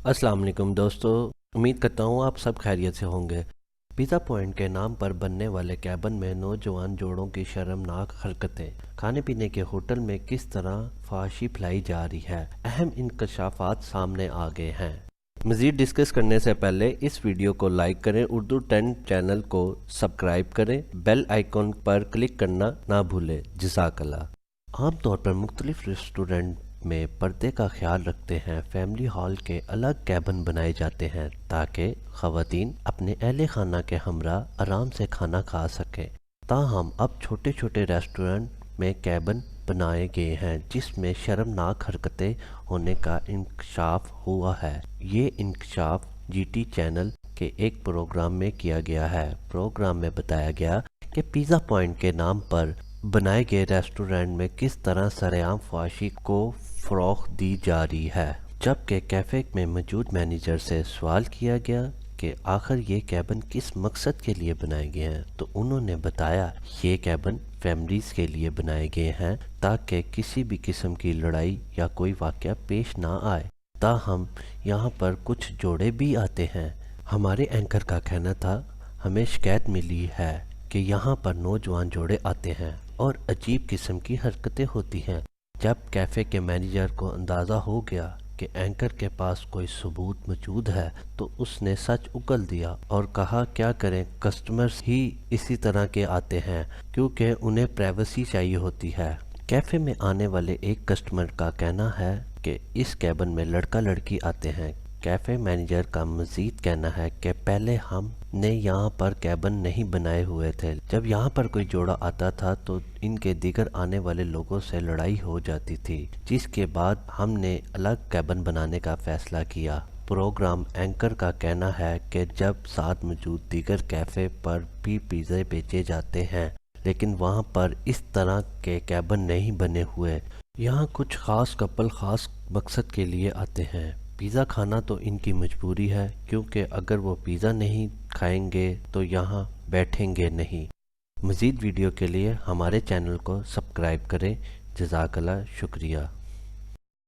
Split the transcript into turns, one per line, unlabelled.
अस्सलाम वालेकुम दोस्तों, उम्मीद करता हूँ आप सब खैरियत से होंगे। पिज़्ज़ा पॉइंट के नाम पर बनने वाले कैबिन में नौजवान जोड़ों की शर्मनाक हरकतें, खाने पीने के होटल में किस तरह फहाशी फैलाई जा रही है, अहम इंकशाफात सामने आ गए हैं। मज़ीद डिस्कस करने से पहले इस वीडियो को लाइक करें, उर्दू 10 चैनल को सब्सक्राइब करें, बेल आइकॉन पर क्लिक करना ना भूलें। जज़ाकल्लाह। आमतौर पर मुख्तलिफ रेस्टोरेंट में पर्दे का ख्याल रखते हैं फैमिली हॉल के अलग कैबिन बनाए जाते हैं ताकि ख़वातीन अपने अहले खाना के हमरा आराम से खाना खा सकें। ताहम अब छोटे छोटे रेस्टोरेंट में कैबिन बनाए गए हैं जिसमें शर्मनाक हरकतें होने का इंकशाफ हुआ है। ये इंकशाफ जीटी चैनल के एक प्रोग्राम में किया गया है। प्रोग्राम में बताया गया कि पिज़्ज़ा पॉइंट के नाम पर बनाए गए रेस्टोरेंट में किस तरह सरेआम फहाशी को फ़रोग़ दी जा रही है। जबकि कैफ़े में मौजूद मैनेजर से सवाल किया गया कि आखिर ये कैबिन किस मकसद के लिए बनाए गए हैं, तो उन्होंने बताया ये कैबिन फैमिलीज़ के लिए बनाए गए हैं ताकि किसी भी किस्म की लड़ाई या कोई वाक़या पेश ना आए। ताहम यहाँ पर कुछ जोड़े भी आते हैं। हमारे एंकर का कहना था, हमें शिकायत मिली है कि यहाँ पर नौजवान जोड़े आते हैं और अजीब किस्म की हरकतें होती हैं। जब कैफ़े के मैनेजर को अंदाज़ा हो गया कि एंकर के पास कोई सबूत मौजूद है तो उसने सच उगल दिया और कहा क्या करें, कस्टमर्स ही इसी तरह के आते हैं क्योंकि उन्हें प्राइवेसी चाहिए होती है। कैफ़े में आने वाले एक कस्टमर का कहना है कि इस कैबिन में लड़का लड़की आते हैं। कैफ़े मैनेजर का मज़ीद कहना है कि पहले हमने यहाँ पर कैबिन नहीं बनाए हुए थे। जब यहाँ पर कोई जोड़ा आता था तो इनके दीगर आने वाले लोगों से लड़ाई हो जाती थी, जिसके बाद हमने अलग कैबिन बनाने का फ़ैसला किया। प्रोग्राम एंकर का कहना है कि जब साथ मौजूद दीगर कैफ़े पर भी पिज़्ज़े बेचे जाते हैं लेकिन वहाँ पर इस तरह के कैबिन नहीं बने हुए। यहाँ कुछ ख़ास कपल ख़ास मकसद के लिए आते हैं। पिज़्ज़ा खाना तो इनकी मजबूरी है क्योंकि अगर वो पिज़्ज़ा नहीं खाएंगे तो यहाँ बैठेंगे नहीं। मज़ीद वीडियो के लिए हमारे चैनल को सब्सक्राइब करें। जज़ाकल्लाह, शुक्रिया।